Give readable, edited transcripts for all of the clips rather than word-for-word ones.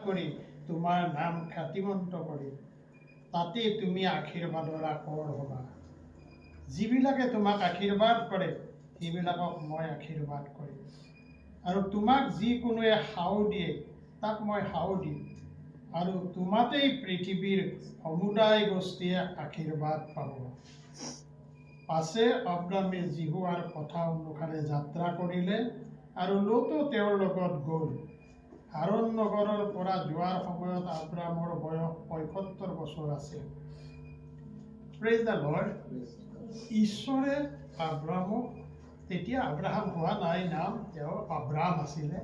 কৰি তোমাৰ নাম খ্যাতিমন্ত কৰি তাতে তুমি আশীৰ্বাদৰ আকৰ হ'বা। যিবিলাকে তোমাক আশীৰ্বাদ কৰে সেইবিলাকক মই আশীৰ্বাদ কৰিম, আৰু তোমাক যিকোনোৱে সাও দিয়ে তাক মই সাও দিম, আৰু তোমাতেই পৃথিৱীৰ সমুদায় গোষ্ঠীয়ে আশীৰ্বাদ পাব। পাছে আব্ৰামে জিহুৱাৰ কথা অনুসাৰে যাত্ৰা কৰিলে, আৰু লোতো তেওঁৰ লগত গ'ল। হাৰণ নগৰৰ পৰা যোৱাৰ সময়ত আব্ৰামৰ বয়স ৭৫ বছৰ আছিল। Praise the lord. ঈশ্বৰে আব্ৰামক, তেতিয়া আব্ৰাহাম হোৱা নাই নাম, তেওঁ আব্ৰাম আছিলে।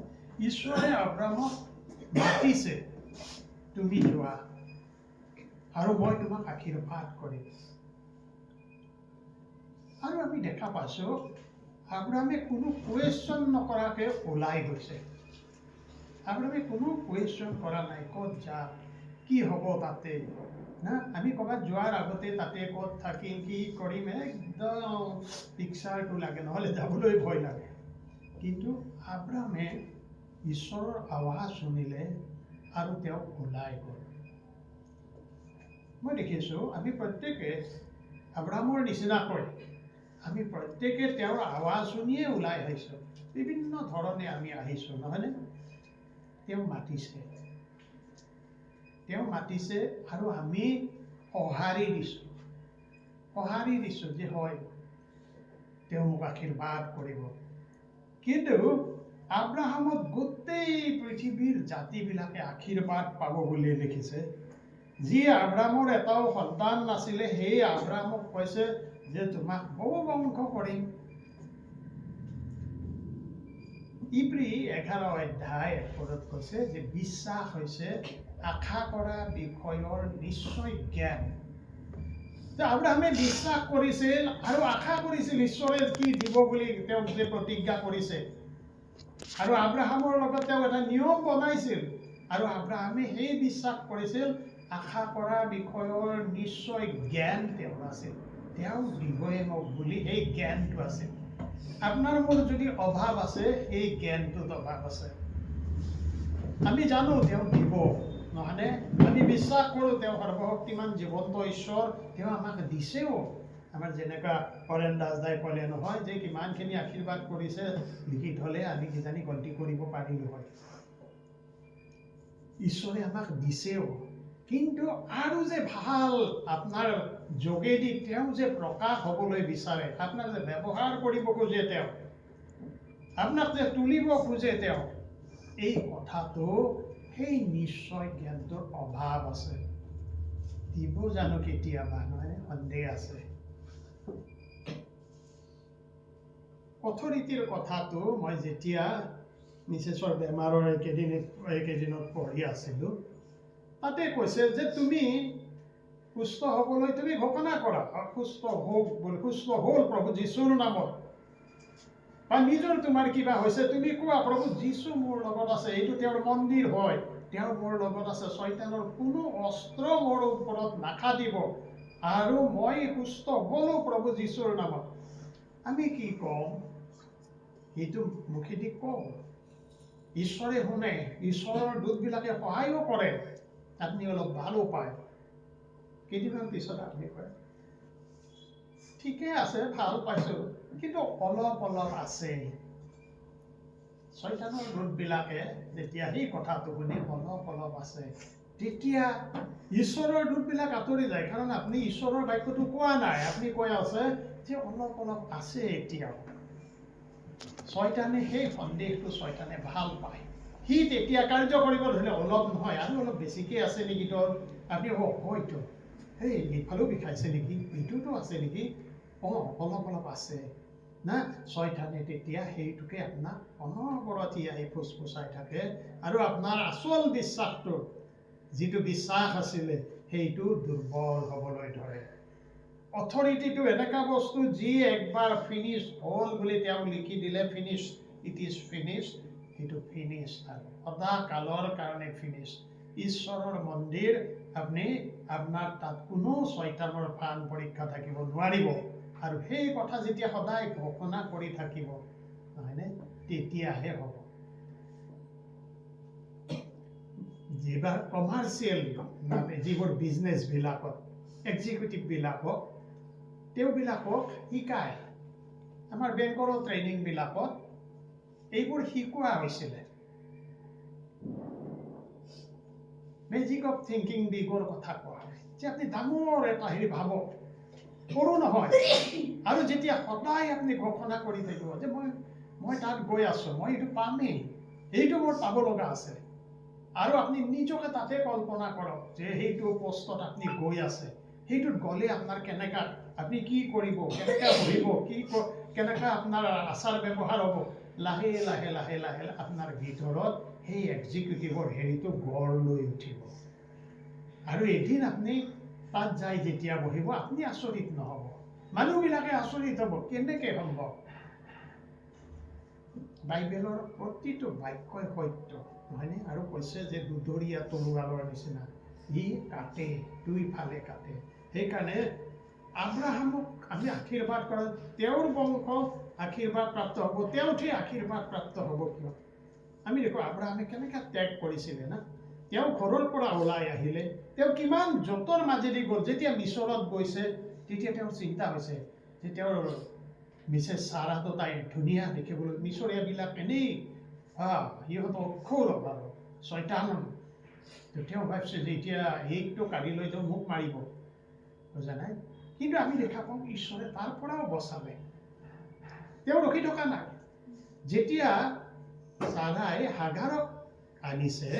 ঈশ্বৰে আব্ৰামক মাতিছে, তুমি যোৱা আৰু মই তোমাক আশীৰ্বাদ কৰিম। আৰু আমি দেখা পাইছো আব্ৰামে কোনো কুৱেশ্যন নকৰাকে ওলাই গৈছে। আব্ৰামে কোনো কুৱেশ্যন কৰা নাই, ক'ত যাম, কি হ'ব তাতে না। আমি ক'ৰবাত যোৱাৰ আগতে তাতে ক'ত থাকিম, কি কৰিম, একদম পিকচাৰটো লাগে, নহ'লে যাবলৈ ভয় লাগে। কিন্তু আব্ৰামে ঈশ্বৰৰ আৱাজ শুনিলে আৰু তেওঁ ওলাই গ'ল। মই দেখিছোঁ আমি প্ৰত্যেকে আব্ৰামৰ নিচিনাকৈ আমি প্ৰত্যেকে তেওঁৰ আৱাজ শুনিয়ে ওলাই আহিছোঁ। বিভিন্ন ধৰণে আমি আহিছোঁ, নহয়নে? তেওঁ মাতিছে আৰু আমি সঁহাৰি দিছোঁ যে হয় তেওঁ মোক আশীৰ্বাদ কৰিব। কিন্তু আব্ৰাহামত গোটেই পৃথিৱীৰ জাতিবিলাকে আশীৰ্বাদ পাব বুলি লিখিছে। যি আব্ৰামৰ এটাও সন্তান নাছিলে, সেই আব্ৰামক কৈছে যে তোমাক বহু বংশ কৰিম। ইব্ৰী 11 অধ্যায় 1 পদত কৈছে যে বিশ্বাস হৈছে আশা কৰা বিষয়ৰ নিশ্চয় জ্ঞান। আব্ৰাহামে বিশ্বাস কৰিছিল আৰু আশা কৰিছিল ঈশ্বৰে কি দিব বুলি তেওঁক যে প্ৰতিজ্ঞা কৰিছে, আৰু আব্ৰাহামৰ লগত তেওঁ এটা নিয়ম বনাইছিল, আৰু আব্ৰাহামে সেই বিশ্বাস কৰিছিল। আশা কৰা বিষয়ৰ নিশ্চয় জ্ঞান তেওঁৰ আছিল, তেওঁ দিবই মোক বুলি সেই জ্ঞানটো আছিল। আপোনাৰ মোৰ যদি অভাৱ আছে, সেই জ্ঞানটোত অভাৱ আছে। আমি জানো তেওঁ দিব, নহয়নে? আমি বিশ্বাস কৰোঁ তেওঁ সৰ্বশক্তিমান জীৱন্ত ঈশ্বৰ, তেওঁ আমাক দিছেও। আমাৰ যেনেকুৱা হৰেণ দাস দাই ক'লে নহয় যে কিমানখিনি আশীৰ্বাদ কৰিছে, লিখি থ'লে আমি কিজানি গন্তি কৰিব পাৰিলো হয়। ঈশ্বৰে আমাক দিছেও, কিন্তু আৰু যে ভাল আপোনাৰ যোগেদি তেওঁ যে প্ৰকাশ হ'বলৈ বিচাৰে, আপোনাক যে ব্যৱহাৰ কৰিব খোজে তেওঁ, আপোনাক যে তুলিব খোজে তেওঁ, এই কথাটো সেই নিশ্চয় জ্ঞানটোৰ অভাৱ আছে। দিব জানো কেতিয়াবা, নহয়? সন্দেহ আছে। অথৰিটিৰ কথাটো মই যেতিয়া মিছেছৰ বেমাৰৰ এইকেইদিনত পঢ়ি আছিলোঁ, তাতে কৈছে যে তুমি সুস্থ হ'বলৈ তুমি ঘোষণা কৰা, সুস্থ হ'ল প্ৰভু যীশুৰ নামত। বা নিজৰ তোমাৰ কিবা হৈছে, তুমি কোৱা প্ৰভু যীশু মোৰ লগত আছে, এইটো তেওঁৰ মন্দিৰ হয়, তেওঁ মোৰ লগত আছে, শয়তানৰ কোনো অস্ত্ৰ মোৰ ওপৰত নাখাটিব, আৰু মই সুস্থ হ'লো প্ৰভু যীশুৰ নামত। আমি কি কওঁ? সেইটো মুখেদি কওঁ, ঈশ্বৰে শুনে, ঈশ্বৰৰ দূতবিলাকে সহায়ো কৰে, আপুনি অলপ ভালো পায়। কেইদিনমান পিছত আপুনি কয় ঠিকে আছে, ভাল পাইছোঁ, কিন্তু অলপ অলপ আছে। শয়তানৰ দূতবিলাকে যেতিয়া সেই কথাটো শুনি অলপ অলপ আছে, তেতিয়া ঈশ্বৰৰ দূতবিলাক আঁতৰি যায়, কাৰণ আপুনি ঈশ্বৰৰ বাক্যটো কোৱা নাই, আপুনি কৈ আছে যে অলপ অলপ আছে এতিয়াও। শয়তানে সেই সন্দেহটো শয়তানে ভাল পায়। সি তেতিয়া কাৰ্য কৰিব ধৰিলে, অলপ নহয় আৰু অলপ বেছিকৈ আছে নেকি তোৰ, আপুনি হয়তো সেই ইফালেও বিষাইছে নেকি, এইটোতো আছে নেকি, অলপ অলপ আছে না। শয়তানে তেতিয়া সেইটোকে আপোনাক অনবৰত আহি ফুচফুচাই থাকে, আৰু আপোনাৰ আচল বিশ্বাসটো, যিটো বিশ্বাস আছিলে, সেইটো দুৰ্বল হ'বলৈ ধৰে। অথৰিটিটো এনেকুৱা বস্তু যি একবাৰ ফিনিছ হ'ল বুলি তেওঁ লিখি দিলে, ফিনিছ, ইট ইজ ফিনিছ, সেইটো ফিনিছ আৰু সদা কালৰ কাৰণে ফিনিছ। ঈশ্বৰৰ মন্দিৰ, আপোনাৰ তাত কোনো শয়তানৰ ফান পৰীক্ষা থাকিব নোৱাৰিব, আৰু সেই কথা যেতিয়া সদায় ঘোষণা কৰি থাকিব, নহয়নে, তেতিয়াহে হ'ব। যিবোৰ কমাৰ্চিয়েল মানে যিবোৰ বিজনেছবিলাকত এক্সিকিউটিভবিলাকক তেওঁবিলাকক শিকায় আমাৰ বেংকৰ ট্ৰেইনিংবিলাকত এইবোৰ শিকোৱা হৈছিলে মেজিক অফ থিংকিং দিগৰ কথা কোৱা হয় যে আপুনি ডাঙৰ এটা হেৰি ভাবক সৰু নহয় আৰু যেতিয়া সদায় আপুনি ঘোষণা কৰি থাকিব যে মই তাত গৈ আছোঁ মই এইটো পামেই এইটো মোৰ পাব লগা আছে আৰু আপুনি নিজকে তাতে কল্পনা কৰক যে সেইটো পষ্টত আপুনি গৈ আছে সেইটোত গ'লে আপোনাৰ কেনেকা আপুনি কি কৰিব কেনেকৈ পঢ়িব কেনেকৈ আপোনাৰ আচাৰ ব্যৱহাৰ হ'ব লাহে লাহে লাহে লাহে আপোনাৰ ভিতৰত সেই এক্সিকিউটিভৰ হেৰিটো গঢ় লৈ উঠিব আৰু এদিন আপুনি তাত যাই যেতিয়া বহিব আপুনি আচৰিত নহ'ব মানুহবিলাকে আচৰিত হ'ব কেনেকৈ সম্ভৱ বাইবেলৰ প্ৰতিটো বাক্যই সত্য নহয়নে আৰু কৈছে যে দুধৰীয়া তৰোৱালৰ নিচিনা ই কাটে দুইফালে কাটে সেইকাৰণে আব্ৰাহামক আমি আশীৰ্বাদ কৰা তেওঁৰ বংশ আশীৰ্বাদ প্ৰাপ্ত হ'ব তেওঁতহে আশীৰ্বাদ প্ৰাপ্ত হ'ব কিয় আমি দেখোঁ আব্ৰাহামে কেনেকৈ ত্যাগ কৰিছিলে না তেওঁ ঘৰৰ পৰা ওলাই আহিলে তেওঁ কিমান যতৰ মাজেদি গ'ল যেতিয়া মিছৰত গৈছে তেতিয়া তেওঁৰ চিন্তা হৈছে যে তেওঁৰ মিছেছ চাৰাটো তাই ধুনীয়া দেখিবলৈ মিছৰীয়াবিলাক এনেই সিহঁত অক্ষৰ আৰু ছয়তান তেওঁ ভাবিছে যে এতিয়া এইটো কাঢ়ি লৈ যাওঁ মোক মাৰিব বুজা নাই কিন্তু আমি দেখা পাওঁ ঈশ্বৰে তাৰ পৰাও বচালে তেওঁ ৰখি থকা নাই যেতিয়া চাৰাই হাগাৰক আনিছে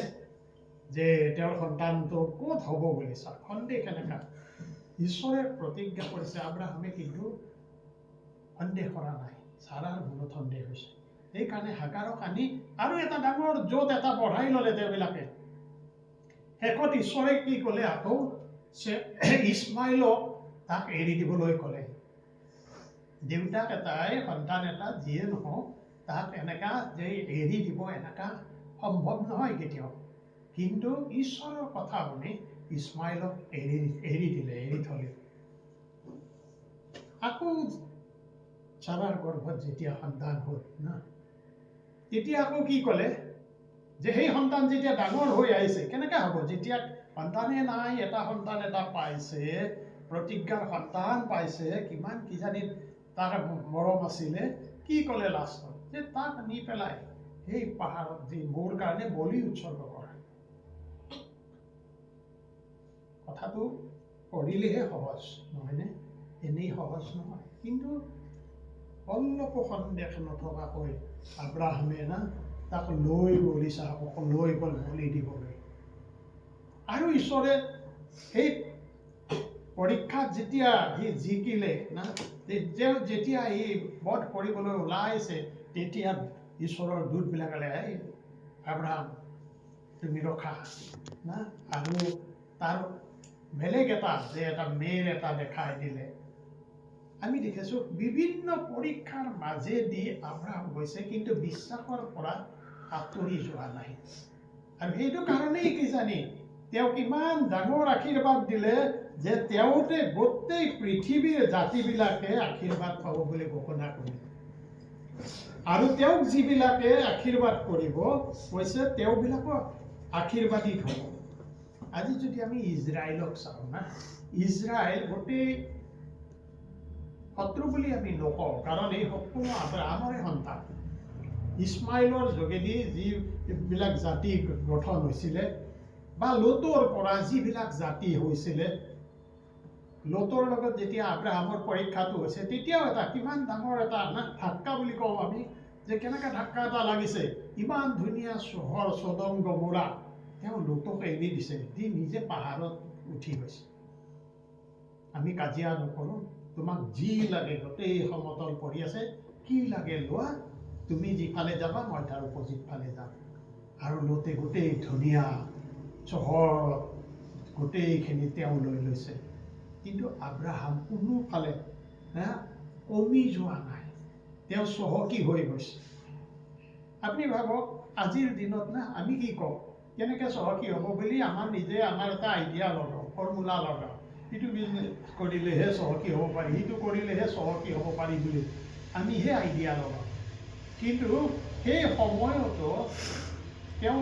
যে তেওঁৰ সন্তানটো ক'ত হ'ব বুলি চাওক সন্দেহ কেনেকা ঈশ্বৰে প্ৰতিজ্ঞা কৰিছে আব্ৰাহামে কিন্তু সন্দেহ কৰা নাই চাৰাৰ মনত সন্দেহ হৈছে সেইকাৰণে হাগাৰক আনি আৰু এটা ডাঙৰ জোঁট এটা বঢ়াই ল'লে তেওঁবিলাকে শেষত ঈশ্বৰে কি ক'লে আকৌ ইছমাইলক তাক এৰি দিবলৈ ক'লে দেউতাক এটাই সন্তান এটা যিয়ে নহওক তাক এনেকা যে এৰি দিব এনেকা সম্ভৱ নহয় কেতিয়াও কিন্তু ঈশ্বৰৰ কথা শুনি ইছমাইলক এৰি দিলে এৰি থলে আকৌ চাৰাৰ গৰ্ভত যেতিয়া সন্তান হ'ল না তেতিয়া আকৌ কি ক'লে যে সেই সন্তান যেতিয়া ডাঙৰ হৈ আহিছে কেনেকৈ হ'ব যেতিয়া সন্তানে নাই এটা সন্তান এটা পাইছে প্ৰতিজ্ঞাৰ সন্তান পাইছে কিমান কিজানি তাৰ মৰম আছিলে কি ক'লে লাষ্টত যে তাক নি পেলাই সেই পাহাৰত যি মোৰ কাৰণে বলি উৎসৰ্গ কৰে কথাটো পঢ়িলেহে সহজ নহয়নে এনেই সহজ নহয় কিন্তু অলপো সন্দেহ নথকাকৈ আব্ৰাহামে না তাক লৈ গ'ল ইছাকক লৈ গ'ল বলি দিবলৈ আৰু ঈশ্বৰে সেই পৰীক্ষাত যেতিয়া সি জিকিলে না যেতিয়া সি বধ কৰিবলৈ ওলাইছে তেতিয়া ঈশ্বৰৰ দূতবিলাকে আব্ৰাহাম তুমি ৰখা না আৰু তাৰ বেলেগ এটা যে এটা মেৰ এটা দেখাই দিলে আমি দেখিছোঁ বিভিন্ন পৰীক্ষাৰ মাজেদি আব্ৰাহাম গৈছে কিন্তু বিশ্বাসৰ পৰা আঁতৰি যোৱা নাই আৰু সেইটো কাৰণেই কিজানি তেওঁ কিমান ডাঙৰ আশীৰ্বাদ দিলে যে তেওঁতে গোটেই পৃথিৱীৰ জাতিবিলাকে আশীৰ্বাদ পাব বুলি ঘোষণা কৰিলে আৰু তেওঁক যিবিলাকে আশীৰ্বাদ কৰিব কৈছে তেওঁবিলাকক আশীৰ্বাদিত হ'ব আজি যদি আমি ইজৰাইলক চাওঁ না ইজৰাইল গোটেই শত্ৰু বুলি আমি নকওঁ কাৰণ এই সকলো আব্ৰাহামৰে সন্তান ইছমাইলৰ যোগেদি যিবিলাক জাতি গঠন হৈছিলে বা লোটৰ পৰা যিবিলাক জাতি হৈছিলে লোটৰ লগত যেতিয়া আব্ৰাহামৰ পৰীক্ষাটো হৈছে তেতিয়াও এটা কিমান ডাঙৰ এটা ধাক্কা বুলি কওঁ আমি যে কেনেকৈ ধাক্কা এটা লাগিছে ইমান ধুনীয়া চহৰ চদম গমোৰা তেওঁ লোটক এৰি দিছে দি নিজে পাহাৰত উঠি গৈছে আমি কাজিয়া নকৰোঁ তোমাক যি লাগে গোটেই সমতল পৰি আছে কি লাগে লোৱা তুমি যিফালে যাবা মই তাৰ অপজিট ফালে যাম আৰু লোটে গোটেই ধুনীয়া চহৰ গোটেইখিনি তেওঁ লৈ লৈছে কিন্তু আব্ৰাহাম কোনোফালে কমি যোৱা নাই তেওঁ চহকী হৈ গৈছে আপুনি ভাবক আজিৰ দিনত না আমি কি কওঁ কেনেকৈ চহকী হ'ব বুলি আমাৰ নিজে আমাৰ এটা আইডিয়া লগাওঁ ফৰ্মুলা লগাওঁ ইটো বিজনেছ কৰিলেহে চহকী হ'ব পাৰি সিটো কৰিলেহে চহকী হ'ব পাৰি বুলি আমিহে আইডিয়া লগাওঁ কিন্তু সেই সময়তো তেওঁ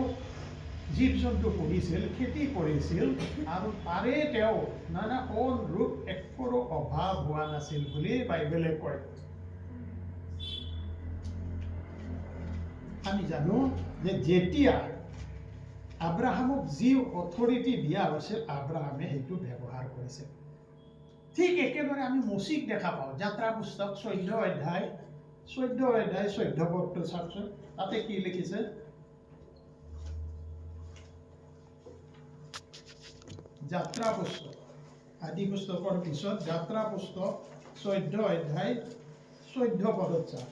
জীৱ জন্তু পুহিছিল, খেতি কৰিছিল, আৰু তাৰে তেওঁ নানা অন ৰূপ একোৰো অভাৱ হোৱা নাছিল বুলি বাইবেলে কয়। আমি জানো যে যেতিয়া আব্ৰাহামক যি অথৰিটি দিয়া হৈছিল, আব্ৰাহামে সেইটো ব্যৱহাৰ কৰিছিল। ঠিক একেদৰে আমি মচিক দেখা পাওঁ। যাত্ৰা পুস্তক 14 অধ্যায় 14 পদটো চাওকচোন, তাতে কি লিখিছে? যাত্ৰা পুস্তক, আদি পুস্তকৰ পিছত যাত্ৰা পুস্তক 14 অধ্যায় 14 পদত চাওক।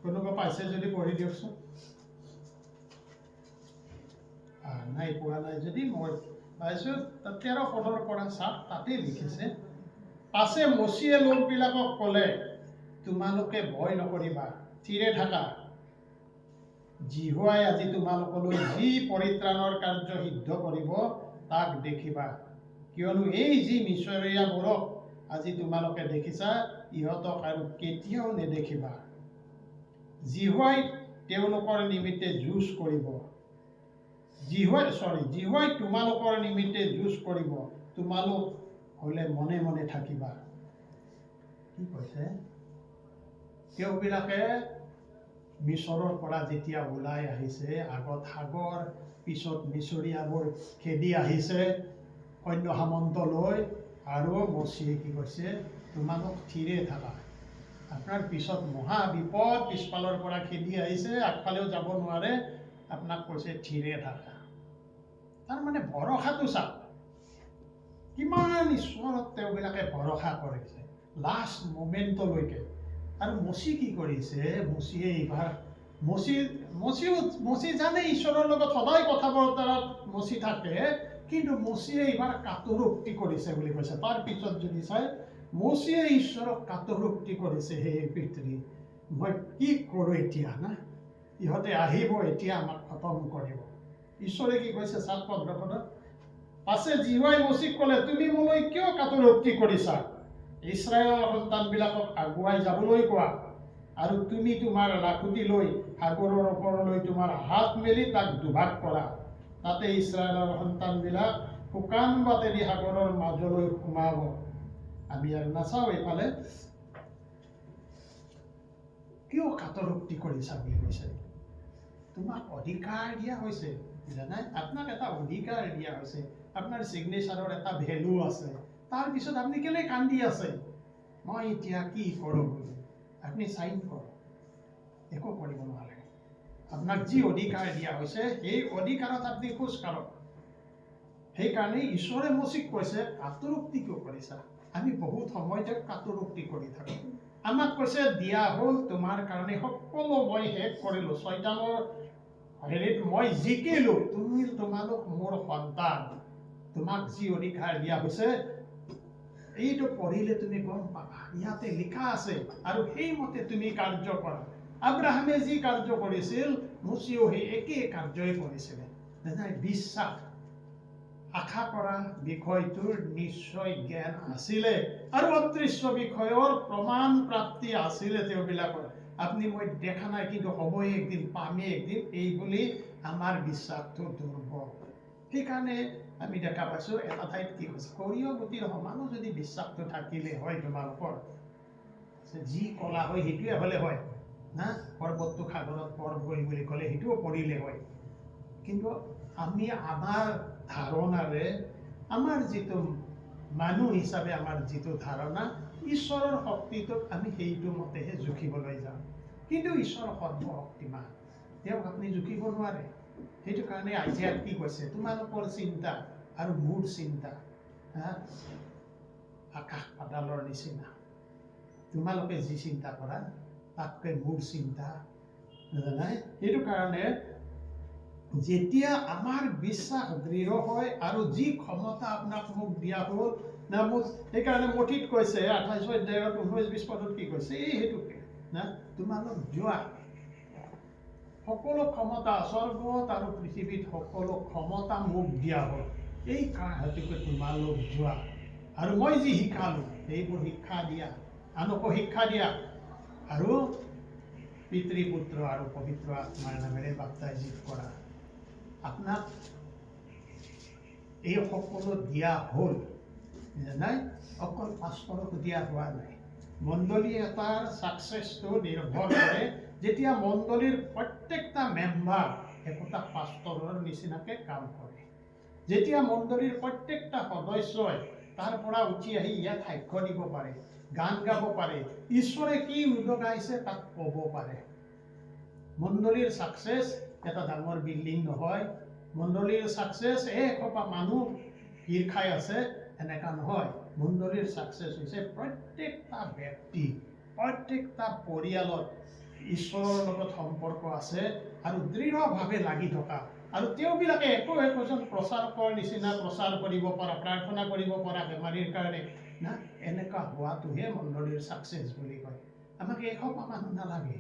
কোনোবা পাইছে যদি পঢ়ি দিয়কচোন। নাই পোৱা নাই যদি মই পাইছোঁ 13 পদৰ পৰা চাওক, তাতে লিখিছে, পাছে মচিয়ে লোকবিলাকক ক'লে, তোমালোকে ভয় নকৰিবা, থিৰে থাকা। জিহুৱাই আজি তোমালোকলৈ যি পৰিত্ৰাণৰ কাৰ্য সিদ্ধ কৰিব তাক দেখিবা। কিয়নো এই যি মিছৰীয়াবোৰক আজি তোমালোকে দেখিছা, ইহঁতক আৰু কেতিয়াও নেদেখিবা। জিহুৱাই তেওঁলোকৰ নিমিত্তে যুঁজ কৰিব। জিহুৱাই তোমালোকৰ নিমিত্তে যুঁজ কৰিব, তোমালোক হ'লে মনে মনে থাকিবা। কি কৈছে? তেওঁবিলাকে মিছৰৰ পৰা যেতিয়া ওলাই আহিছে, আগত সাগৰ, পিছত মিছৰীয়াবোৰ খেদি আহিছে সৈন্য সামন্ত লৈ, আৰু মচিয়ে কি কৈছে? তোমালোক থিৰে থাকা। আপোনাৰ পিছত মহা বিপদ, পিছফালৰ পৰা খেদি আহিছে, আগফালেও যাব নোৱাৰে, আপোনাক কৈছে থিৰে থাকা। তাৰমানে ভৰসাটো চাওক, কিমান ঈশ্বৰত তেওঁবিলাকে ভৰসা কৰিছে লাষ্ট মোমেণ্টলৈকে। আৰু মচি কি কৰিছে? মচিয়ে এইবাৰ মচি জানে ঈশ্বৰৰ লগত সদায় কথা বতৰাত মচি থাকে, কিন্তু মচিয়ে এইবাৰ কাটৰোক্তি কৰিছে বুলি কৈছে। তাৰ পিছত যদি চাই, মচিয়ে ঈশ্বৰক কাটৰোক্তি কৰিছে, হে পিতৃ, মই কি কৰোঁ এতিয়া? না, ইহঁতে আহিব এতিয়া আমাক খতম কৰিব। ঈশ্বৰে কি কৈছে? 7 পদত, পাছে জিহুৱাই মচিক ক'লে, তুমি মোলৈ কিয় কাটৰোক্তি কৰিছা? ইছৰাইলৰ সন্তানবিলাকক আগুৱাই যাবলৈ কোৱা, আৰু তুমি তোমাৰ লাখুটি লৈ সাগৰৰ ওপৰলৈ তোমাৰ হাত মেলি তাক দুভাগ কৰা। তাতে ইছৰাইলৰ সন্তানবিলাক শুকান বাটেদি সাগৰৰ মাজলৈ সোমাব। আমি আৰু নাচাওঁ এইফালে। কিয় কাটৰোক্তি কৰিছা বুলি কৈছে? তোমাক অধিকাৰ দিয়া হৈছে, জানাই? আপোনাক এটা অধিকাৰ দিয়া হৈছে, আপোনাৰ চিগনেচাৰৰ এটা ভেলু আছে। তাৰপিছত আপুনি কেলে কান্দি আছে? মই এতিয়া কি কৰোঁ বুলি আপুনি চাইন কৰক। একো কৰিব নালাগে। আপোনাক যি অধিকাৰ দিয়া হৈছে, সেই অধিকাৰত আপুনি খোজ কাঢ়ক। সেইকাৰণে ঈশ্বৰে মচিক কৈছে, কাটৰোক্তি কিয় কৰিছা? আমি বহুত সময়তে কাটৰোক্তি কৰি থাকোঁ। আমাক কৈছে, দিয়া হ'ল তোমাৰ কাৰণে সকলো মই শেষ কৰিলোঁ, শয়তানৰ হেৰিত মই জিকিলোঁ, তোমালোক মোৰ সন্তান। তোমাক যি অধিকাৰ দিয়া হৈছে, এইটো পঢ়িলে তুমি গম পাবা, ইয়াতে লিখা আছে, আৰু সেইমতে তুমি কাৰ্য কৰা। আব্ৰাহামে যি কাৰ্য কৰিছিল, মচিও সেই একেই কাৰ্যই কৰিছিলে। বিশ্বাস, আশা কৰা বিষয়টোৰ নিশ্চয় জ্ঞান আছিলে, আৰু অদৃশ্য বিষয়ৰ প্ৰমাণ প্ৰাপ্তি আছিলে তেওঁবিলাকৰ। আপুনি মই দেখা নাই, কিন্তু হ'বই একদিন, পামেই একদিন, এই বুলি আমাৰ বিশ্বাসটো দুৰ্বল। সেইকাৰণে আমি দেখা পাইছোঁ এটা ঠাইত কি কৈছে, সৰিয়হ গুটিৰ সমানো যদি বিশ্বাসটো থাকিলে হয় তোমালোকৰ, যি কলা হয় সেইটোৱে হ'লে হয় না। পৰ্বতটো সাগৰত পৰবই বুলি ক'লে সেইটোও পৰিলে হয়। কিন্তু আমি আমাৰ ধাৰণাৰে, আমাৰ যিটো মানুহ হিচাপে আমাৰ যিটো ধাৰণা, ঈশ্বৰৰ শক্তিটোক আমি সেইটো মতেহে জুখিবলৈ যাওঁ। কিন্তু ঈশ্বৰ সৰ্বশক্তিমান, তেওঁক আপুনি জুখিব নোৱাৰে। সেইটো কাৰণে আইজায়াত কি কৈছে? তোমালোকৰ চিন্তা আৰু মোৰ চিন্তা আকাশ পাতালৰ নিচিনা। তোমালোকে যি চিন্তা কৰা তাতকৈ মোৰ চিন্তা, জানাই? সেইটো কাৰণে যেতিয়া আমাৰ বিশ্বাস দৃঢ় হয়, আৰু যি ক্ষমতা আপোনাক মোক দিয়া হ'ল না, মোক সেইকাৰণে মঠিত কৈছে 28 অধ্যায়ত 19-20 পদত কি কৈছে? এই সেইটোকে না, তোমালোক যোৱা, সকলো ক্ষমতা স্বৰ্গত আৰু পৃথিৱীত সকলো ক্ষমতা মোক দিয়া হ'ল। এই হেতুকে তোমালোক যোৱা আৰু মই যি শিকালোঁ সেইবোৰ শিক্ষা দিয়া, আনকো শিক্ষা দিয়া, আৰু পিতৃ পুত্ৰ আৰু পবিত্ৰ আত্মাৰ নামেৰে বাপ্তাইজিত কৰা। আপোনাক এই সকলো দিয়া হ'ল নাই, অকল পাষ্টৰক দিয়া হোৱা নাই। মণ্ডলী এটাৰ ছাকচেছটো নিৰ্ভৰ কৰে যেতিয়া মণ্ডলীৰ প্ৰত্যেকটা মেম্বাৰ একোটা পাষ্টৰৰ নিচিনাকে কাম কৰে। যেতিয়া মণ্ডলীৰ প্ৰত্যেকটা সদস্যই তাৰ পৰা উঠি আহি ইয়াত সাক্ষ্য দিব পাৰে, গান গাব পাৰে, ঈশ্বৰে কি উদগাইছে তাক ক'ব পাৰে। মণ্ডলীৰ ছাকচেছ এটা ডাঙৰ বিল্ডিং নহয়, মণ্ডলীৰ ছাকচেছ এসোপা মানুহ ভিৰ খাই আছে এনেকা নহয়। মণ্ডলীৰ ছাকচেছ হৈছে প্ৰত্যেকটা ব্যক্তি, প্ৰত্যেকটা পৰিয়ালত ঈশ্বৰৰ লগত সম্পৰ্ক আছে আৰু দৃঢ়ভাৱে লাগি থকা, আৰু তেওঁবিলাকে একোজন প্ৰচাৰকৰ নিচিনা প্ৰচাৰ কৰিব পৰা, প্ৰাৰ্থনা কৰিব পৰা বেমাৰীৰ কাৰণে না, এনেকুৱা হোৱাটোহে মণ্ডলীৰ ছাকচেছ বুলি কয়। আমাক এসোপা মানুহ নালাগে,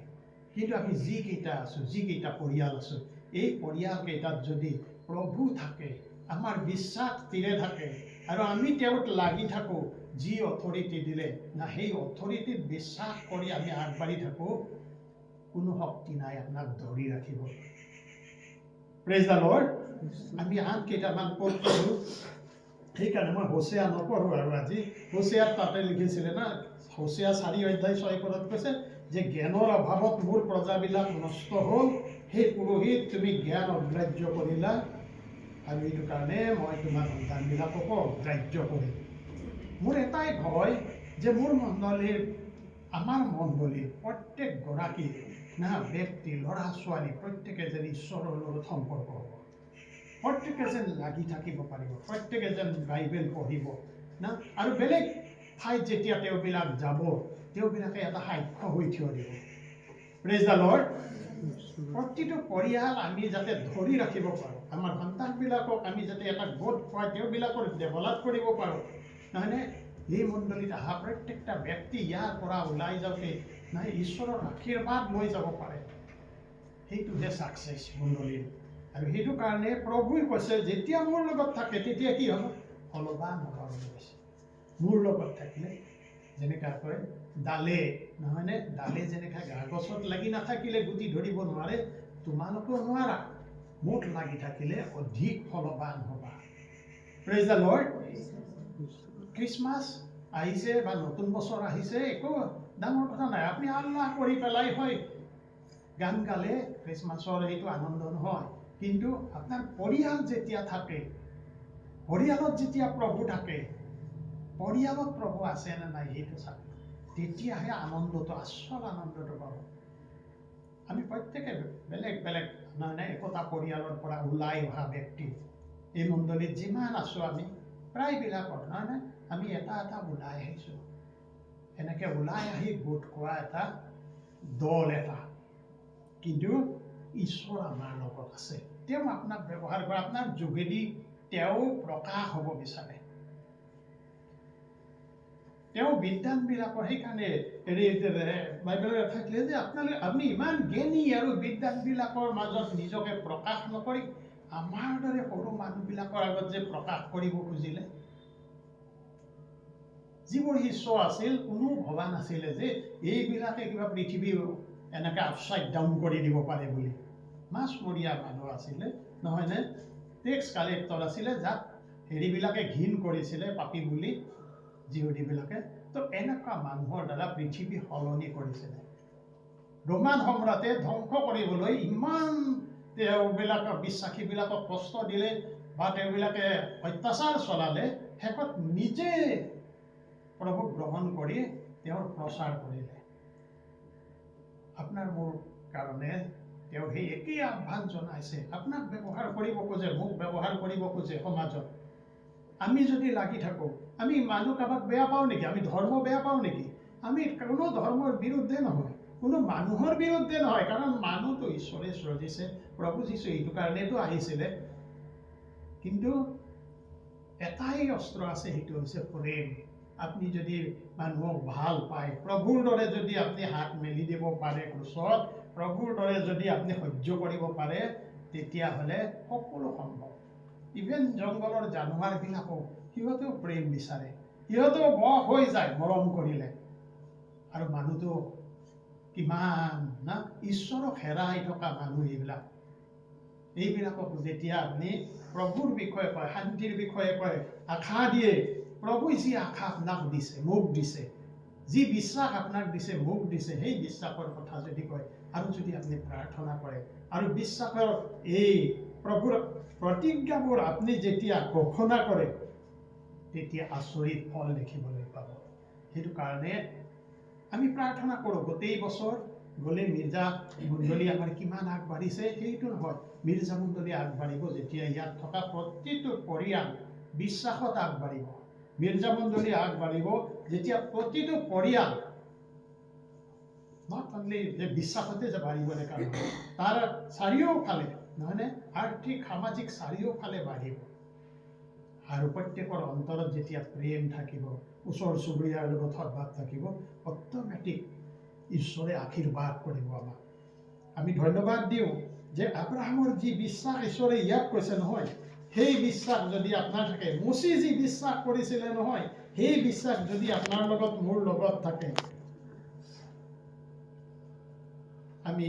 কিন্তু আমি যিকেইটা আছোঁ, যিকেইটা পৰিয়াল আছোঁ, এই পৰিয়ালকেইটাত যদি প্ৰভু থাকে, আমাৰ বিশ্বাস স্থিৰে থাকে, আৰু আমি তেওঁত লাগি থাকোঁ, যি অথৰিটি দিলে না সেই অথৰিটিত বিশ্বাস কৰি আমি আগবাঢ়ি থাকোঁ, কোনো শক্তি নাই আপোনাক ধৰি ৰাখিব। Praise the lord. আমি আন কেইটামান পদ পঢ়োঁ, সেইকাৰণে মই হোসেয়া নপঢ়োঁ আৰু আজি। হোসেয়াত তাতে লিখিছিলে না, হোসেয়া 4:6 কৈছে যে জ্ঞানৰ অভাৱত মোৰ প্ৰজাবিলাক নষ্ট হ'ল, সেই পুৰোহিত তুমি জ্ঞান অগ্ৰাহ্য কৰিলা, আৰু এইটো কাৰণে মই তোমাৰ সন্তানবিলাককো অগ্ৰাহ্য কৰিম। মোৰ এটাই ভয় যে মোৰ মণ্ডলীৰ, আমাৰ মণ্ডলীৰ প্ৰত্যেকগৰাকী না ব্যক্তি, ল'ৰা ছোৱালী প্ৰত্যেকে যেন ঈশ্বৰৰ লগত সম্পৰ্ক হ'ব, প্ৰত্যেকে যেন লাগি থাকিব পাৰিব, প্ৰত্যেকে যেন বাইবেল পঢ়িব না, আৰু বেলেগ ঠাইত যেতিয়া তেওঁবিলাক যাব, তেওঁবিলাকে এটা সাক্ষ্য হৈ থিয় দিব। Praise the lord. প্ৰতিটো পৰিয়াল আমি যাতে ধৰি ৰাখিব পাৰোঁ, আমাৰ সন্তানবিলাকক আমি যাতে এটা গোট খুৱাই তেওঁবিলাকৰ ডেভেলপ কৰিব পাৰোঁ, নহয়নে? এই মণ্ডলীত অহা প্ৰত্যেকটা ব্যক্তি ইয়াৰ পৰা ওলাই যাওঁতে নাই ঈশ্বৰৰ আশীৰ্বাদ লৈ যাব পাৰে, সেইটোহে ছাকচেছ মণ্ডলীৰ। আৰু সেইটো কাৰণে প্ৰভুৱে কৈছে যেতিয়া মোৰ লগত থাকে তেতিয়া কি হ'ব? ফলৱান হ'ব বুলি কৈছে। মোৰ লগত থাকিলে যেনেকৈ ডালে, নহয়নে? ডালে যেনেকৈ গা গছত লাগি নাথাকিলে গুটি ধৰিব নোৱাৰে, তোমালোকেও নোৱাৰা। মোত লাগি থাকিলে অধিক ফলৱান হ'বা। Praise the lord. খ্ৰীষ্টমাছ আহিছে বা নতুন বছৰ আহিছে, একো ডাঙৰ কথা নাই। আপুনি আল্লাহ কৰি পেলাই হয় গান গালে খ্ৰীষ্টমাছৰ সেইটো আনন্দ নহয়, কিন্তু আপোনাৰ পৰিয়াল যেতিয়া থাকে, পৰিয়ালত যেতিয়া প্ৰভু থাকে, পৰিয়ালত প্ৰভু আছে নে নাই সেইটো চাওক, তেতিয়াহে আনন্দটো, আচল আনন্দটো পাব। আমি প্ৰত্যেকে বেলেগ বেলেগ মানে একোটা পৰিয়ালৰ পৰা ওলাই অহা ব্যক্তি, এই মণ্ডলীত যিমান আছোঁ আমি প্ৰায়বিলাকৰ নহয়, আমি এটা এটা ওলাই আহিছোঁ। এনেকৈ ওলাই আহি গোট খোৱা এটা দল এটা, কিন্তু ঈশ্বৰ আমাৰ লগত আছে। তেওঁ আপোনাক ব্যৱহাৰ কৰে, আপোনাৰ যোগেদি তেওঁ প্ৰকাশ হ'ব বিচাৰে। তেওঁ বিদ্যানবিলাকৰ সেইকাৰণে বাইবেলত থাকিলে যে আপুনি ইমান জ্ঞানী আৰু বিদ্যানবিলাকৰ মাজত নিজকে প্ৰকাশ নকৰি আমাৰ দৰে সৰু মানুহবিলাকৰ আগত যে প্ৰকাশ কৰিব খুজিলে, যিবোৰ শিষ্য আছিল কোনো ভবা নাছিলে যে এইবিলাকে কিবা পৃথিৱী এনেকৈ আপচাইড ডাউন কৰি দিব পাৰে বুলি। মাছমৰীয়া মানুহ আছিলে নহয়নে, টেক্স কালেক্টৰ আছিলে, যাক হেৰিবিলাকে ঘিণ কৰিছিলে পাপী বুলি, যিহুদীবিলাকে। তো এনেকুৱা মানুহৰ দ্বাৰা পৃথিৱী সলনি কৰিছিলে। ৰোমান সম্ৰাটে ধ্বংস কৰিবলৈ ইমান তেওঁবিলাকক, বিশ্বাসীবিলাকক কষ্ট দিলে বা তেওঁবিলাকে অত্যাচাৰ চলালে, শেষত নিজে প্ৰভুক গ্ৰহণ কৰি তেওঁৰ প্ৰচাৰ কৰিলে। আপোনাৰ মোৰ কাৰণে তেওঁ সেই একেই আহ্বান জনাইছে। আপোনাক ব্যৱহাৰ কৰিব খোজে, মোক ব্যৱহাৰ কৰিব খোজে সমাজত। আমি যদি লাগি থাকোঁ, আমি মানুহ কাৰোবাক বেয়া পাওঁ নেকি? আমি ধৰ্ম বেয়া পাওঁ নেকি? আমি কোনো ধৰ্মৰ বিৰুদ্ধে নহয়, কোনো মানুহৰ বিৰুদ্ধে নহয়, কাৰণ মানুহটো ঈশ্বৰে সৃজিছে, প্ৰভু যীশু এইটো কাৰণেতো আহিছিলে। কিন্তু এটাই অস্ত্ৰ আছে, সেইটো হৈছে প্ৰেম। আপুনি যদি মানুহক ভাল পায়, প্ৰভুৰ দৰে যদি আপুনি হাত মেলি দিব পাৰে ক্ৰুচত, প্ৰভুৰ দৰে যদি আপুনি সহ্য কৰিব পাৰে তেতিয়াহ'লে সকলো সম্ভৱ। ইভেন জংঘলৰ জানুৱাৰবিলাকো সিহঁতেও প্ৰেম বিচাৰে, সিহঁতেও বশ হৈ যায় মৰম কৰিলে। আৰু মানুহটো কিমান না ঈশ্বৰক হেৰাই থকা মানুহ এইবিলাকক যেতিয়া আপুনি প্ৰভুৰ বিষয়ে কয়, শান্তিৰ বিষয়ে কয়, আশা দিয়ে, প্ৰভুই যি আশা আপোনাক দিছে, মোক দিছে, যি বিশ্বাস আপোনাক দিছে, মোক দিছে, সেই বিশ্বাসৰ কথা যদি কয় আৰু যদি আপুনি প্ৰাৰ্থনা কৰে আৰু বিশ্বাসৰ এই প্ৰভুৰ প্ৰতিজ্ঞাবোৰ আপুনি যেতিয়া ঘোষণা কৰে তেতিয়া আচৰিত ফল দেখিবলৈ পাব। সেইটো কাৰণে আমি প্ৰাৰ্থনা কৰোঁ গোটেই বছৰ গ'লে মিৰ্জা মণ্ডলী আমাৰ কিমান আগবাঢ়িছে সেইটো নহয়, মিৰ্জা মণ্ডলী আগবাঢ়িব যেতিয়া ইয়াত থকা প্ৰতিটো পৰিয়াল বিশ্বাসত আগবাঢ়িব। মিৰ্জা মণ্ডলী আগবাঢ়িব যেতিয়া প্ৰতিটো পৰিয়াল নট অনলি যে বিশ্বাসতে যে বাঢ়িব দেখা নহয়, তাৰ চাৰিওফালে নহয়নে আৰ্থিক সামাজিক চাৰিওফালে বাঢ়িব। আৰু প্ৰত্যেকৰ অন্তৰত যেতিয়া প্ৰেম থাকিব, ওচৰ চুবুৰীয়াৰ লগত সদ্ভাৱ থাকিব, অট'মেটিক ঈশ্বৰে আশীৰ্বাদ কৰিব আমাক। আমি ধন্যবাদ দিওঁ যে আব্ৰাহামৰ যি বিশ্বাস ঈশ্বৰে ইয়াত কৈছে নহয়, সেই বিশ্বাস যদি আপোনাৰ থাকে, মুচি যি বিশ্বাস কৰিছিলে নহয়, সেই বিশ্বাস যদি আপোনাৰ লগত মোৰ লগত থাকে, আমি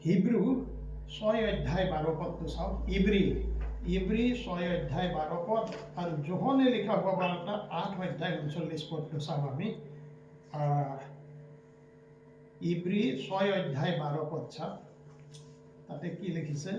হিব্ৰু 6:12 চাওঁ। ইব্ৰী 6:12 আৰু যোহনে লিখা বাৰ্তা 8:39 চাওঁ আমি। ইব্ৰী 6:12 চাওঁ, তাতে কি লিখিছে?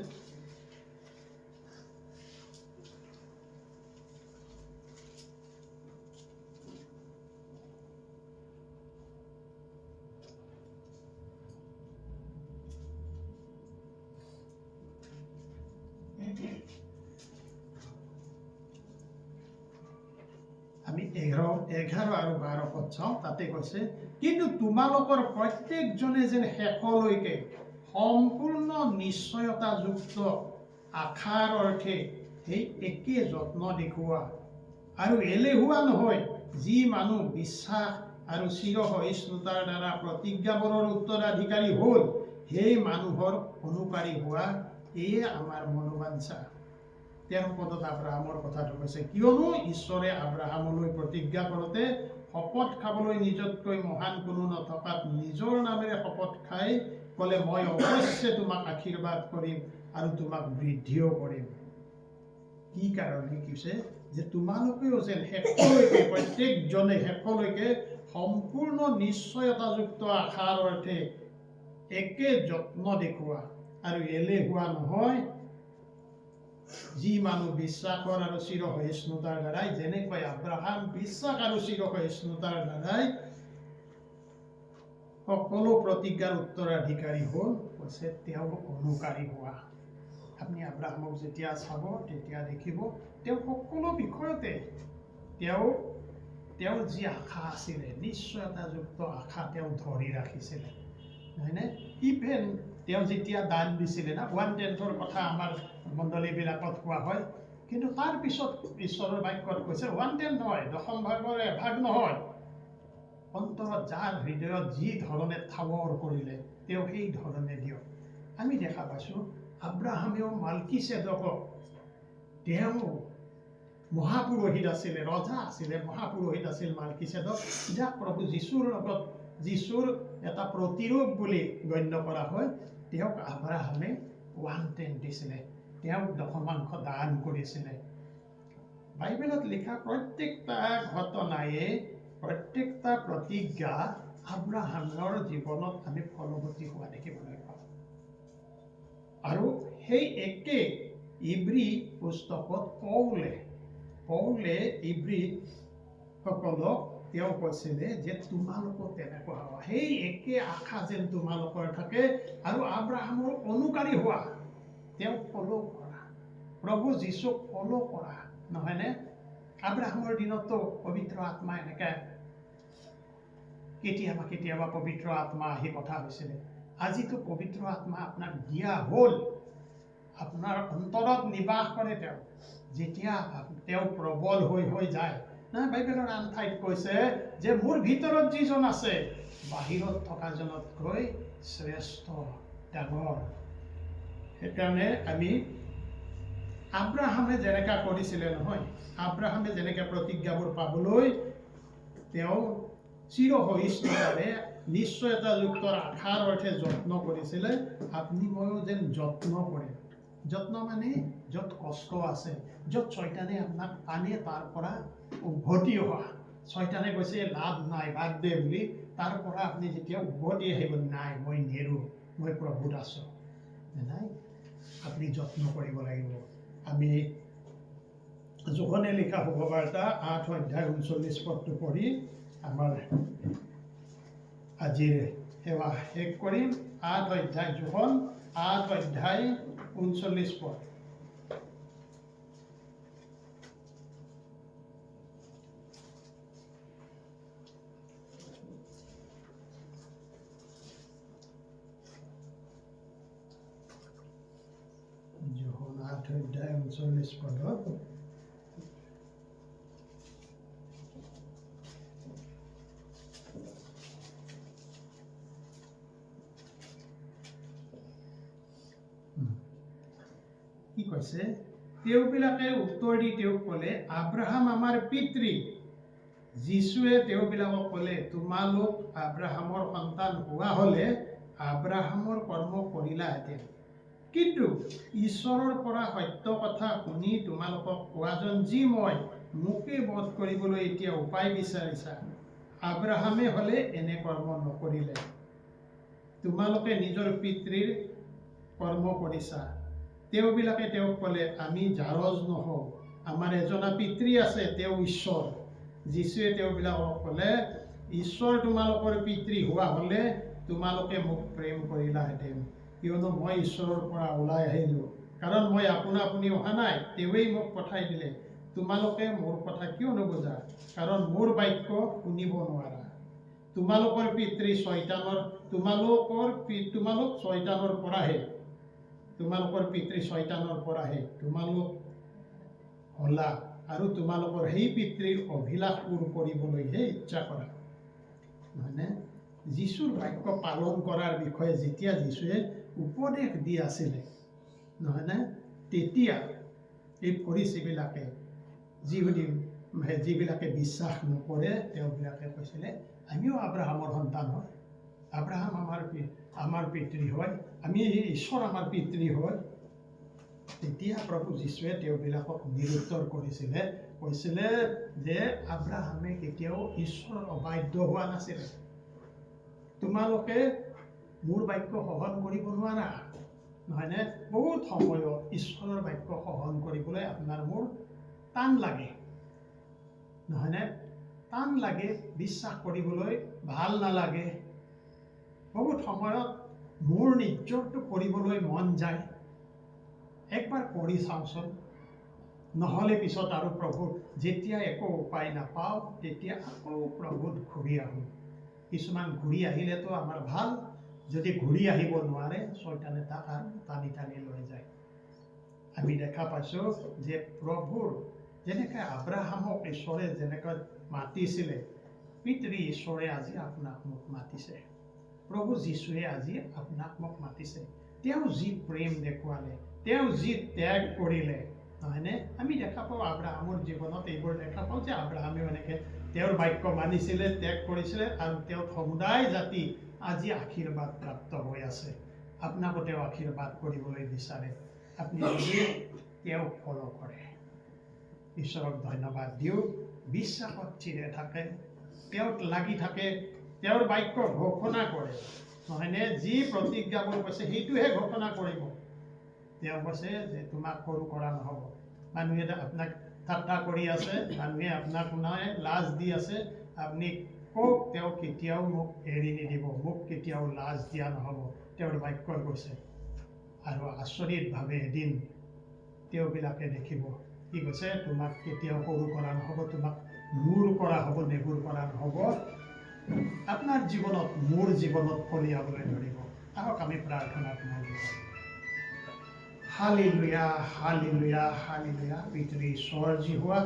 আমি 11 আৰু 12 চাওঁ, তাতে কৈছে, কিন্তু তোমালোকৰ প্ৰত্যেকজনে যেন শেষলৈকে সম্পূৰ্ণ নিশ্চয়তাযুক্ত আশাৰ অৰ্থে সেই একে যত্ন দেখুওৱা আৰু এলেহুৱা নহয়, যি মানুহ বিশ্বাস আৰু চিৰসহিষ্ণুতাৰ দ্বাৰা প্ৰতিজ্ঞাবোৰৰ উত্তৰাধিকাৰী হ'ল, সেই মানুহৰ অনুকাৰী হোৱা এয়ে আমাৰ মনোবাঞ্ছা। 13 পদত আব্ৰাহামৰ কথাটো কৈছে, কিয়নো ঈশ্বৰে আব্ৰাহামলৈ প্ৰতিজ্ঞা কৰোঁতে শপত খাবলৈ নিজতকৈ মহান কোনো নথকাত নিজৰ নামেৰে শপত খাই ক'লে, মই অৱশ্যে তোমাক আশীৰ্বাদ কৰিম আৰু তোমাক বৃদ্ধিও কৰিম। কি কাৰণে কৈছে? যে তোমালোকেও যেন শেষলৈকে, প্ৰত্যেকজনে শেষলৈকে সম্পূৰ্ণ নিশ্চয়তাযুক্ত আশাৰ অৰ্থে একে যত্ন দেখুওৱা আৰু এলেহুৱা নহয়, যি মানুহ বিশ্বাসৰ আৰু চিৰসহিষ্ণুতাৰ দ্বাৰাই, যেনেকৈ আব্ৰাহাম বিশ্বাস আৰু চিৰসহিষ্ণুতাৰ দ্বাৰাই সকলো প্ৰতিজ্ঞাৰ উত্তৰাধিকাৰী হ'ল, কৈছে তেওঁ অনুকাৰী হোৱা। আপুনি আব্ৰাহামক যেতিয়া চাব তেতিয়া দেখিব তেওঁ সকলো বিষয়তে তেওঁৰ যি আশা আছিলে, নিশ্চয়তাযুক্ত আশা তেওঁ ধৰি ৰাখিছিলে, নহয়নে? ইভেন তেওঁ যেতিয়া দান দিছিলে না, 1/10 কথা আমাৰ মণ্ডলীবিলাকত কোৱা হয়, কিন্তু তাৰ পিছত ঈশ্বৰৰ বাক্যত কৈছে 1/10 নহয়, 10ভাগৰ 1ভাগ নহয়, অন্তৰত যাৰ হৃদয়ত যি ধৰণে ঠাৱৰ কৰিলে তেওঁ সেই ধৰণে দিয়ক। আমি দেখা পাইছোঁ আব্ৰাহামেও মালকিছেদকক, তেওঁ মহাপুৰোহিত আছিলে, ৰজা আছিলে, মহাপুৰোহিত আছিল মালকিছেদক, যাক প্ৰভু যীশুৰ এটা প্ৰতিৰূপ বুলি গণ্য কৰা হয়। তেওঁক আব্ৰাহামে 1/10 দিছিলে, তেওঁক 10 দান কৰিছিলে। বাইবেলত লিখা প্ৰত্যেকটা ঘটনায়ে, প্ৰত্যেকটা প্ৰতিজ্ঞা আব্ৰাহামৰ জীৱনত আমি ফলৱতী হোৱা দেখিবলৈ পাওঁ। আৰু সেই একে ইব্ৰী পুস্তকত পৌলে ইব্ৰী সকলক তেওঁ কৈছিলে যে তোমালোকো তেনেকুৱা হোৱা, সেই একে আশা যেন তোমালোকৰ থাকে আৰু আব্ৰাহামৰ অনুকাৰী হোৱা, তেওঁক ফলো কৰা, প্ৰভু যীশুক ফলো কৰা, নহয়নে? আব্ৰাহামৰ দিনতো পবিত্ৰ আত্মা এনেকে কেতিয়াবা পবিত্ৰ আত্মা আহি কথা হৈছিলে। আজিতো পবিত্ৰ আত্মা আপোনাক দিয়া হ'ল, আপোনাৰ অন্তৰত নিবাস কৰে তেওঁ। যেতিয়া তেওঁ প্ৰবল হৈ যায়, না বাইবেলৰ আন ঠাইত কৈছে যে মোৰ ভিতৰত যিজন আছে বাহিৰত থকাজনতকৈ শ্ৰেষ্ঠ ডাঙৰ। সেইকাৰণে আমি আব্ৰাহামে যেনেকা কৰিছিলে নহয়, আব্ৰাহামে যেনেকৈ প্ৰতিজ্ঞাবোৰ পাবলৈ তেওঁ চিৰসহিষ্ণুতাৰে নিশ্চয়তাযুক্ত আশাৰ অৰ্থে যত্ন কৰিছিলে, আপুনি ময়ো যেন যত্ন কৰিম। যত্ন মানে য'ত কষ্ট আছে, য'ত শয়তানে আপোনাক টানে তাৰ পৰা উভতি অহা। শয়তানে কৈছে লাভ নাই বাদ দে বুলি, তাৰ পৰা আপুনি যেতিয়া উভতি আহিব, নাই মই নেৰো, মই প্ৰভুত আছোঁ, নাই আপুনি যত্ন কৰিব লাগিব। আমি জোখনে লিখা শুভবাৰ্তা 8:39 পঢ়ি আমাৰ আজিৰ সেৱা শেষ কৰিম। 8 জোখন 8:39 জোখন 8:39 কি কৈছে? তেওঁবিলাকে উত্তৰ দি তেওঁক ক'লে, আব্ৰাহাম আমাৰ পিতৃ। যীশুৱে তেওঁবিলাকক ক'লে, তোমালোক আব্ৰাহামৰ সন্তান হোৱা হ'লে আব্ৰাহামৰ কৰ্ম কৰিলাহেঁতেন, কিন্তু ঈশ্বৰৰ পৰা সত্য কথা শুনি তোমালোকক কোৱাজন যি মই, মোকে বধ কৰিবলৈ এতিয়া উপায় বিচাৰিছা। আব্ৰাহামে হ'লে এনে কৰ্ম নকৰিলে, তোমালোকে নিজৰ পিতৃৰ কৰ্ম কৰিছা। তেওঁবিলাকে তেওঁক ক'লে, আমি জাৰজ নহওঁ, আমাৰ এজনা পিতৃ আছে, তেওঁ ঈশ্বৰ। যীশুৱে তেওঁবিলাকক ক'লে, ঈশ্বৰ তোমালোকৰ পিতৃ হোৱা হ'লে তোমালোকে মোক প্ৰেম কৰিলাহেঁতেন, কিয়নো মই ঈশ্বৰৰ পৰা ওলাই আহিলোঁ। কাৰণ মই আপোনা আপুনি অহা নাই, তেওঁৱেই মোক পঠাই দিলে। তোমালোকে মোৰ কথা কিয় নুবুজা? কাৰণ মোৰ বাক্য শুনিব নোৱাৰা। তোমালোকৰ পিতৃ শয়তানৰ পৰাহে তোমালোক হলা, আৰু তোমালোকৰ সেই পিতৃৰ অভিলাষ পূৰ কৰিবলৈহে ইচ্ছা কৰা। নহয়নে? যীশুৰ বাক্য পালন কৰাৰ বিষয়ে যেতিয়া যীশুৱে উপদেশ দি আছিলে, নহয়নে, তেতিয়া এই ফৰিচীবিলাকে যিবিলাকে বিশ্বাস নকৰে, তেওঁবিলাকে কৈছিলে, আমিও আব্ৰাহামৰ সন্তান হয়, আব্ৰাহাম আমাৰ পিতৃ হয়, আমি ঈশ্বৰ আমাৰ পিতৃ হয়। তেতিয়া প্ৰভু যীশুৱে তেওঁবিলাকক নিৰুত্তৰ কৰিছিলে, কৈছিলে যে আব্ৰাহামে কেতিয়াও ঈশ্বৰৰ অবাধ্য হোৱা নাছিলে। তোমালোকে মোৰ বাক্য সহন কৰিব নোৱাৰা। নহয়নে? বহুত সময়ত ঈশ্বৰৰ বাক্য সহন কৰিবলৈ আপোনাৰ মোৰ টান লাগে, নহয়নে? টান লাগে, বিশ্বাস কৰিবলৈ ভাল নালাগে। বহুত সময়ত মোৰ নিজৰটো কৰিবলৈ মন যায়। একবাৰ কৰি চাওঁচোন, নহ'লে পিছত আৰু প্ৰভু যেতিয়া একো উপায় নাপাওঁ তেতিয়া আকৌ প্ৰভুত ঘূৰি আহোঁ। কিছুমান ঘূৰি আহিলেতো আমাৰ ভাল, যদি ঘূৰি আহিব নোৱাৰে শয়তানে তাক আৰু টানি টানি লৈ যায়। আমি দেখা পাইছোঁ যে প্ৰভুৰ যেনেকৈ আব্ৰাহামক ঈশ্বৰে যেনেকৈ মাতিছিলে, পিতৃ ঈশ্বৰে আজি আপোনাক মোক মাতিছে। প্ৰভু যীশুৱে আজি আপোনাক মোক মাতিছে। তেওঁ যি প্ৰেম দেখুৱালে, তেওঁ যি ত্যাগ কৰিলে, নহয়নে? আমি দেখা পাওঁ আব্ৰাহামৰ জীৱনত এইবোৰ দেখা পাওঁ যে আব্ৰাহামেও এনেকৈ তেওঁৰ বাক্য মানিছিলে, ত্যাগ কৰিছিলে, আৰু তেওঁ সমুদায় জাতি আজি আশীৰ্বাদ প্ৰাপ্ত হৈ আছে। আপোনাকো তেওঁ আশীৰ্বাদ কৰিবলৈ বিচাৰে, আপুনি যদি তেওঁক ফল' কৰে। ঈশ্বৰক ধন্যবাদ দিওঁ। বিশ্বাসত থিৰে থাকে, তেওঁক লাগি থাকে, তেওঁৰ বাক্য ঘোষণা কৰে, নহয়নে? যি প্ৰতিজ্ঞাবোৰ কৈছে সেইটোহে ঘোষণা কৰিব। তেওঁ কৈছে যে তোমাক সৰু কৰা নহ'ব। মানুহে আপোনাক ঠাট্টা কৰি আছে, মানুহে আপোনাক লাজ দি আছে, আপুনি কওক তেওঁ কেতিয়াও মোক এৰি নিদিব, মোক কেতিয়াও লাজ দিয়া নহ'ব, তেওঁৰ বাক্যই কৈছে। আৰু আচৰিতভাৱে এদিন তেওঁবিলাকে দেখিব, কি কৈছে, তোমাক কেতিয়াও সৰু কৰা নহ'ব, তোমাক মূৰ কৰা হ'ব, নেগুৰ কৰা নহ'ব। আপোনাৰ জীৱনত, মোৰ জীৱনত ফলিয়াবলৈ ধৰিব। আহক আমি প্ৰাৰ্থনাত মন দিওঁ। Hallelujah, hallelujah, hallelujah. পিতৃ ঈশ্বৰ যি হোৱা,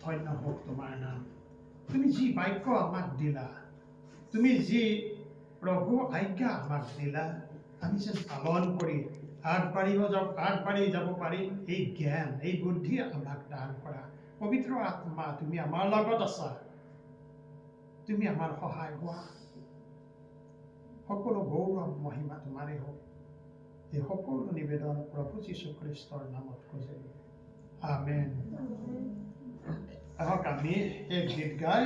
ধন্য হওক তোমাৰ নাম। তুমি যি বাক্য আমাক দিলা, তুমি যি প্ৰভু আজ্ঞা আমাক দিলা, আমি যেন পালন কৰি আগবাঢ়ি যাব পাৰিম। এই জ্ঞান, এই বুদ্ধি আমাক দান কৰা। পবিত্ৰ আত্মা, তুমি আমাৰ লগত আছা, তুমি আমাৰ সহায় হোৱা। সকলো গৌৰৱ মহিমা তোমাৰে হওক। এই সকলো নিবেদন প্ৰভু যীশু খ্ৰীষ্টৰ নামত খোজে। আমেন। আহক আমি এই গীত গাই